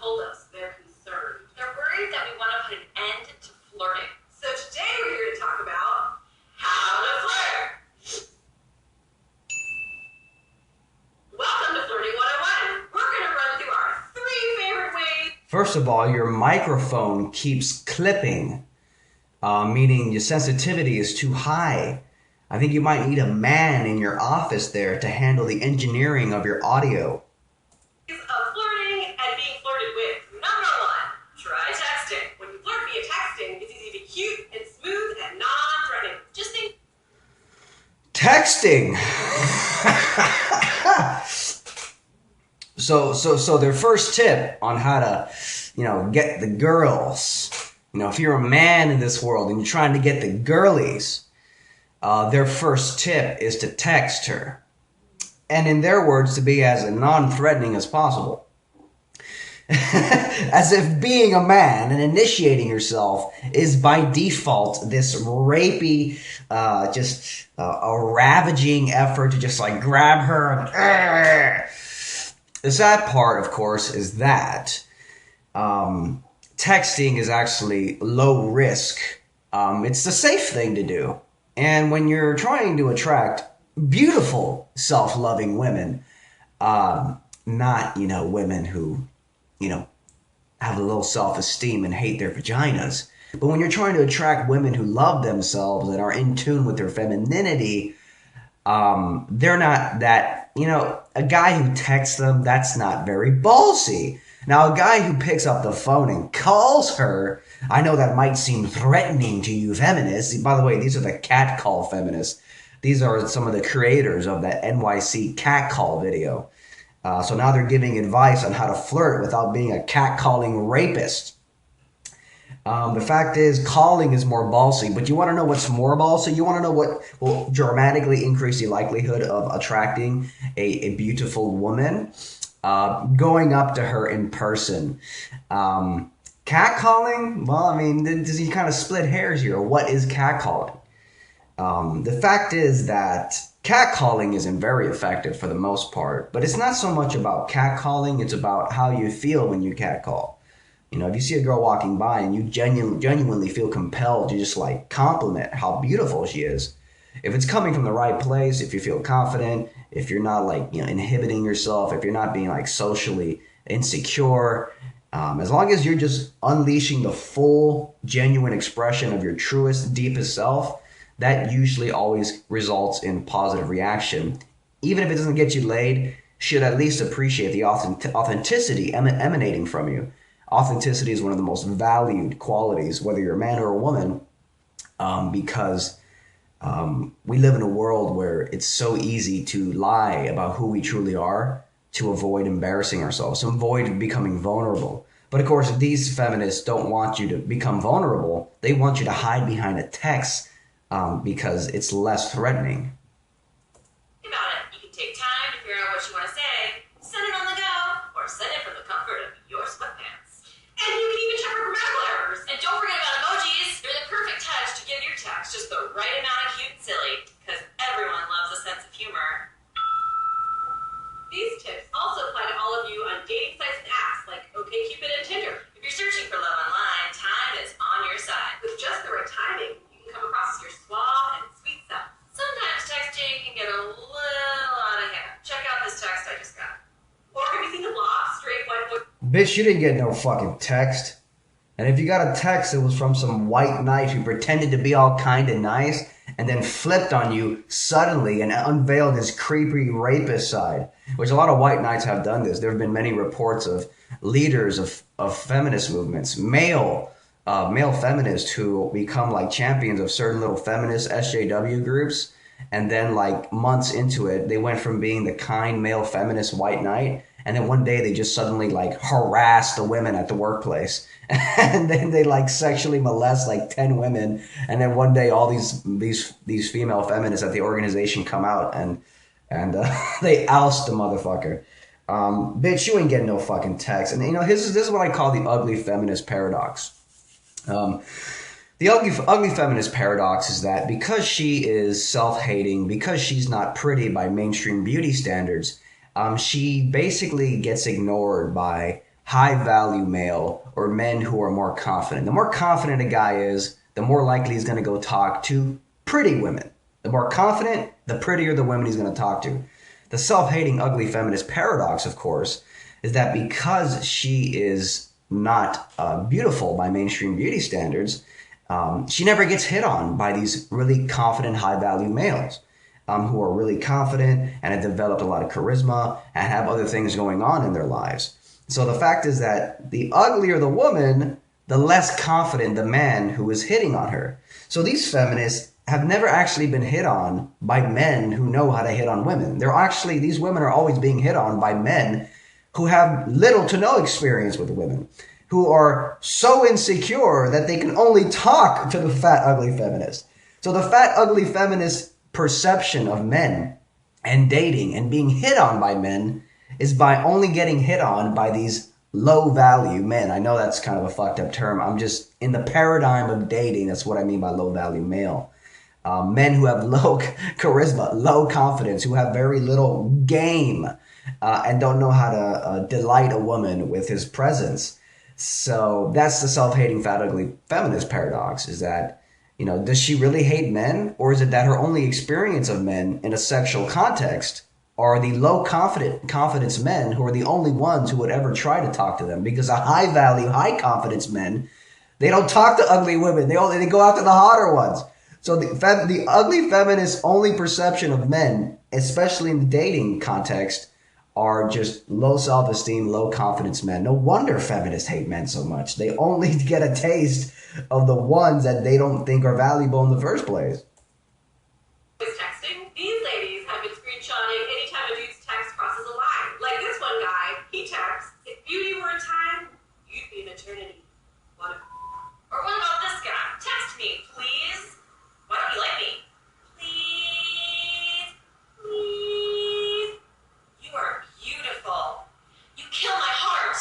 told us they're concerned. They're worried that we want to put an end to flirting. So today we're here to talk about how to flirt. Welcome to Flirting 101. We're going to run through our 3 favorite ways. First of all, your microphone keeps clipping, meaning your sensitivity is too high. I think you might need a man in your office there to handle the engineering of your audio. Of flirting and being flirted with. Number 1, try texting. When you flirt via texting, it's easy to be cute and smooth and non-threatening. Just think. Texting. So their first tip on how to, get the girls. If you're a man in this world and you're trying to get the girlies, their first tip is to text her. And in their words, to be as non-threatening as possible. As if being a man and initiating yourself is by default this rapey, a ravaging effort to just like grab her. And, the sad part, of course, is that texting is actually low risk. It's the safe thing to do. And when you're trying to attract beautiful, self-loving women, not, women who, have a little self-esteem and hate their vaginas. But when you're trying to attract women who love themselves and are in tune with their femininity, they're not that, a guy who texts them, that's not very ballsy. Now, a guy who picks up the phone and calls her, I know that might seem threatening to you feminists. By the way, these are the catcall feminists. These are some of the creators of that NYC catcall video. So now they're giving advice on how to flirt without being a catcalling rapist. The fact is, calling is more ballsy, but you want to know what's more ballsy? You want to know what will dramatically increase the likelihood of attracting a beautiful woman? Going up to her in person. Catcalling? Well, does he kind of split hairs here? What is catcalling? The fact is that catcalling isn't very effective for the most part, but it's not so much about catcalling, it's about how you feel when you catcall. If you see a girl walking by and you genuinely feel compelled to just like compliment how beautiful she is, if it's coming from the right place, if you feel confident, if you're not inhibiting yourself, if you're not being socially insecure, as long as you're just unleashing the full, genuine expression of your truest, deepest self, that usually always results in positive reaction. Even if it doesn't get you laid, should at least appreciate the authenticity emanating from you. Authenticity is one of the most valued qualities, whether you're a man or a woman, because we live in a world where it's so easy to lie about who we truly are to avoid embarrassing ourselves, to avoid becoming vulnerable. But of course, these feminists don't want you to become vulnerable. They want you to hide behind a text because it's less threatening. Think about it. You can take time to figure out what you want to say, send it on the go, or send it from the comfort of your sweatpants. And you can even check for grammatical errors. And don't forget about emojis. They're the perfect touch to give your text just the right amount of cute and silly, because everyone loves a sense of humor. These tips also apply to all of you on dating sites and apps like OkCupid and Tinder. If you're searching for love online, time is on your side. With just the right timing, you can come across as your suave and sweet self. Sometimes texting can get a little out of hand. Check out this text I just got. Or have you seen the blog, Straight White Boy? Bitch, you didn't get no fucking text. And if you got a text, it was from some white knight who pretended to be all kind and nice and then flipped on you suddenly and unveiled his creepy rapist side, which a lot of white knights have done this. There have been many reports of leaders of feminist movements, male feminists who become champions of certain little feminist SJW groups. And then months into it, they went from being the kind male feminist white knight, and then one day they just suddenly harass the women at the workplace. And then they sexually molest 10 women. And then one day all these female feminists at the organization come out and they oust the motherfucker. Bitch, you ain't getting no fucking text. And this is what I call the ugly feminist paradox. The ugly feminist paradox is that because she is self-hating, because she's not pretty by mainstream beauty standards, she basically gets ignored by high value male or men who are more confident. The more confident a guy is, the more likely he's going to go talk to pretty women. The more confident, the prettier the women he's going to talk to. The self-hating, ugly feminist paradox, of course, is that because she is not beautiful by mainstream beauty standards, she never gets hit on by these really confident, high-value males who are really confident and have developed a lot of charisma and have other things going on in their lives. So the fact is that the uglier the woman, the less confident the man who is hitting on her. So these feminists have never actually been hit on by men who know how to hit on women. These women are always being hit on by men who have little to no experience with women, who are so insecure that they can only talk to the fat, ugly feminist. So the fat, ugly feminist perception of men and dating and being hit on by men is by only getting hit on by these low value men. I know that's kind of a fucked up term. I'm just in the paradigm of dating. That's what I mean by low value male. Men who have low charisma, low confidence, who have very little game and don't know how to delight a woman with his presence. So that's the self-hating fat ugly feminist paradox, is that, does she really hate men, or is it that her only experience of men in a sexual context are the low confidence men who are the only ones who would ever try to talk to them? Because the high value, high confidence men, they don't talk to ugly women. They go after the hotter ones. So the ugly feminist only perception of men, especially in the dating context, are just low self-esteem, low confidence men. No wonder feminists hate men so much. They only get a taste of the ones that they don't think are valuable in the first place. Texting. These ladies have been screenshotting anytime a dude's text crosses a line. Like this one guy, he texts, "If beauty were time, you'd be an eternity." What? Or what about this guy? "Text me, please. Why don't you like me? Please, please. You are beautiful. You kill my heart.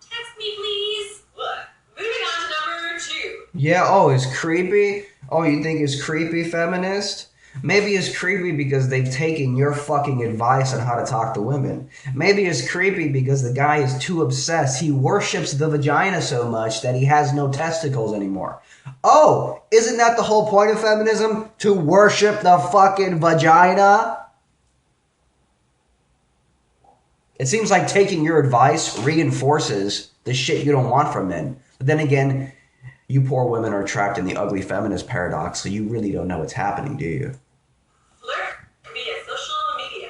Text me, please." What? Moving on to number 2. Yeah, it's creepy. Oh, you think it's creepy, feminist? Maybe it's creepy because they've taken your fucking advice on how to talk to women. Maybe it's creepy because the guy is too obsessed. He worships the vagina so much that he has no testicles anymore. Oh, isn't that the whole point of feminism? To worship the fucking vagina? It seems like taking your advice reinforces the shit you don't want from men. But then again, you poor women are trapped in the ugly feminist paradox, so you really don't know what's happening, do you? Flirt via social media.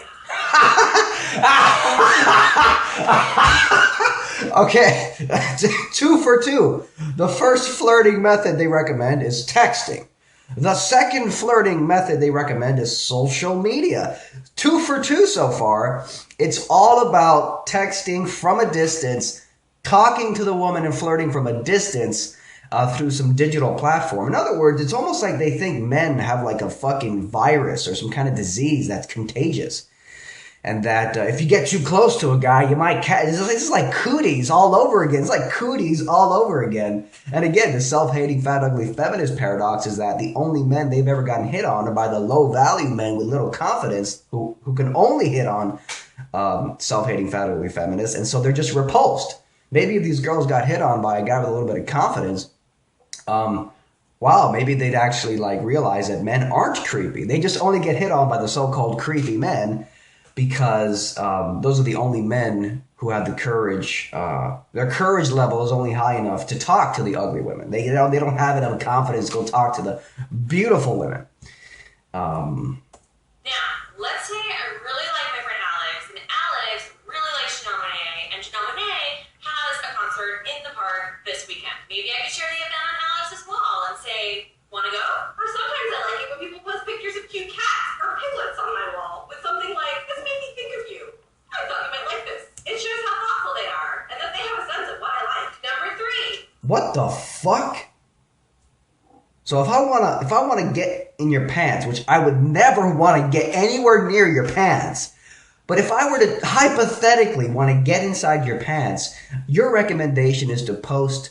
Okay, 2 for 2. The first flirting method they recommend is texting. The second flirting method they recommend is social media. 2 for 2 so far. It's all about texting from a distance, talking to the woman and flirting from a distance through some digital platform. In other words, it's almost like they think men have like a fucking virus or some kind of disease that's contagious. And that if you get too close to a guy, you might catch. This is like cooties all over again. It's like cooties all over again. And again, the self-hating, fat, ugly feminist paradox is that the only men they've ever gotten hit on are by the low-value men with little confidence who can only hit on self-hating, fat, ugly feminists. And so they're just repulsed. Maybe if these girls got hit on by a guy with a little bit of confidence, wow, maybe they'd actually like realize that men aren't creepy. They just only get hit on by the so-called creepy men because those are the only men who have the courage. Their courage level is only high enough to talk to the ugly women. They don't have enough confidence to go talk to the beautiful women. Now, let's say I really like my friend Alex, and Alex really likes Janelle Monáe, and Janelle Monáe has a concert in the park this weekend. Maybe I could share the event on Alex's wall and say, "Want to go?" Or sometimes I like it when people post pictures of cute cats or piglets on my wall with something like, "This made me think of you. I thought you might like this." It shows how thoughtful they are and that they have a sense of what I like. Number 3. What the fuck? So if I wanna get in your pants, which I would never want to get anywhere near your pants, but if I were to hypothetically want to get inside your pants, your recommendation is to post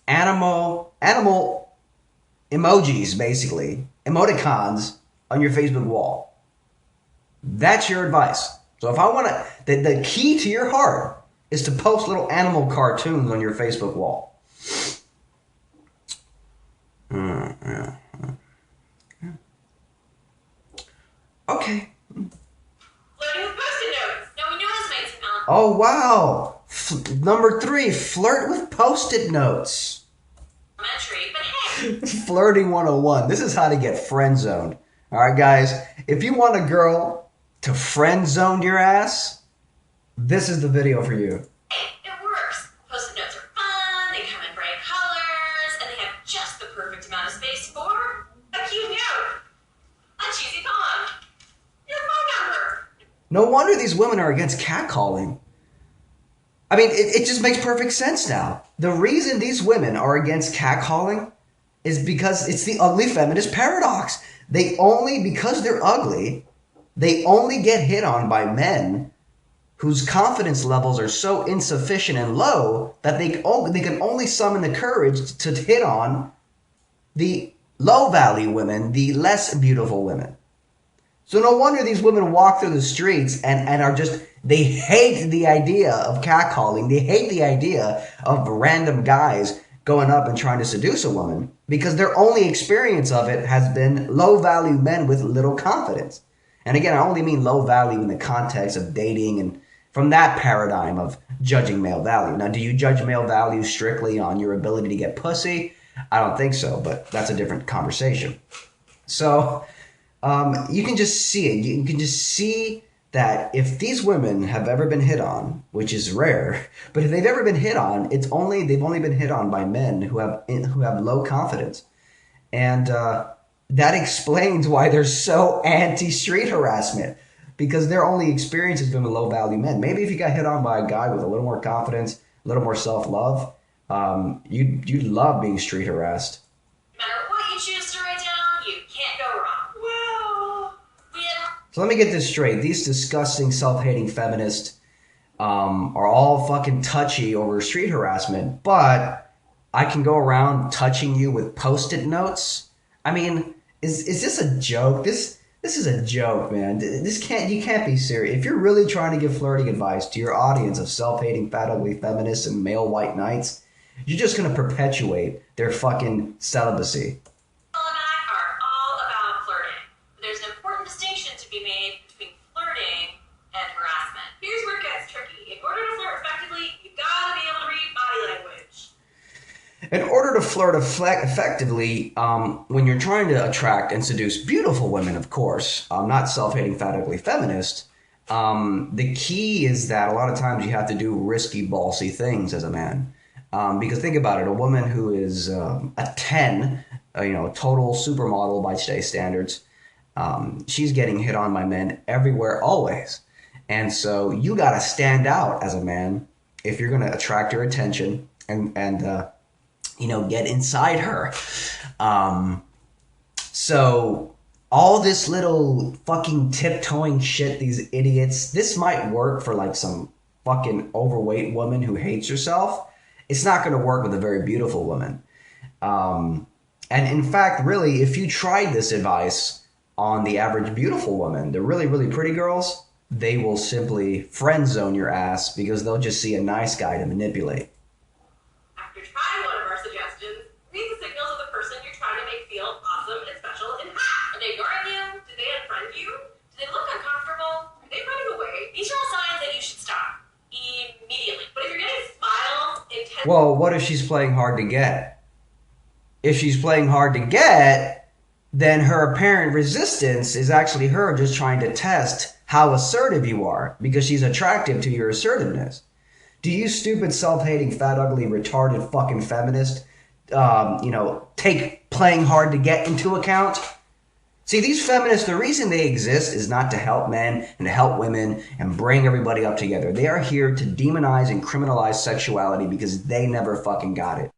animal emojis, basically, emoticons on your Facebook wall. That's your advice. So if I want to, the key to your heart is to post little animal cartoons on your Facebook wall. Yeah. Okay. Flirting with post-it notes. No one knows my smell. Oh, wow. Number 3, flirt with post-it notes. Elementary, but hey. Flirting 101. This is how to get friend-zoned. All right, guys. If you want a girl to friend-zone your ass, this is the video for you. Hey, it works. Post-it notes are fun, they come in bright colors, and they have just the perfect amount of space for a cute note. A cheesy poem. Your phone number. No wonder these women are against catcalling. I mean, it just makes perfect sense now. The reason these women are against catcalling is because it's the ugly feminist paradox. Because they're ugly, they only get hit on by men whose confidence levels are so insufficient and low that they can only summon the courage to hit on the low-value women, the less beautiful women. So no wonder these women walk through the streets and are just, they hate the idea of catcalling. They hate the idea of random guys going up and trying to seduce a woman because their only experience of it has been low-value men with little confidence. And again, I only mean low-value in the context of dating and from that paradigm of judging male value. Now, do you judge male value strictly on your ability to get pussy? I don't think so, but that's a different conversation. So you can just see it. You can just see that if these women have ever been hit on, which is rare, but if they've ever been hit on, they've only been hit on by men who have low confidence, and that explains why they're so anti-street harassment, because their only experience has been with low-value men. Maybe if you got hit on by a guy with a little more confidence, a little more self-love, you'd love being street harassed. No matter what you choose to write down, you can't go wrong. Well, So let me get this straight. These disgusting self-hating feminists are all fucking touchy over street harassment, but I can go around touching you with post-it notes? I mean, is this a joke? This is a joke, man. You can't be serious. If you're really trying to give flirting advice to your audience of self-hating, fat, ugly feminists and male white knights, you're just going to perpetuate their fucking celibacy. Paul and I are all about flirting. There's an important distinction to be made between flirting and harassment. Here's where it gets tricky. In order to flirt effectively, you've got to be able to read body language. In order to flirt effectively, when you're trying to attract and seduce beautiful women, of course, not self-hating, fat, ugly feminist, the key is that a lot of times you have to do risky, ballsy things as a man. Because think about it, a woman who is a 10, total supermodel by today's standards, she's getting hit on by men everywhere, always. And so you got to stand out as a man if you're going to attract her attention and get inside her. So all this little fucking tiptoeing shit, these idiots, this might work for like some fucking overweight woman who hates herself. It's not going to work with a very beautiful woman. And in fact, really, if you tried this advice on the average beautiful woman, the really, really pretty girls, they will simply friend zone your ass because they'll just see a nice guy to manipulate. After trying one of our suggestions, read the signals of the person you're trying to make feel awesome and special and hot. Are they ignoring you? Do they unfriend you? Do they look uncomfortable? Are they running away? These are all signs that you should stop immediately. But if you're getting smiles, intense... Well, what if she's playing hard to get? If she's playing hard to get, then her apparent resistance is actually her just trying to test how assertive you are because she's attractive to your assertiveness. Do you stupid, self-hating, fat, ugly, retarded fucking feminist, take playing hard to get into account? See, these feminists, the reason they exist is not to help men and to help women and bring everybody up together. They are here to demonize and criminalize sexuality because they never fucking got it.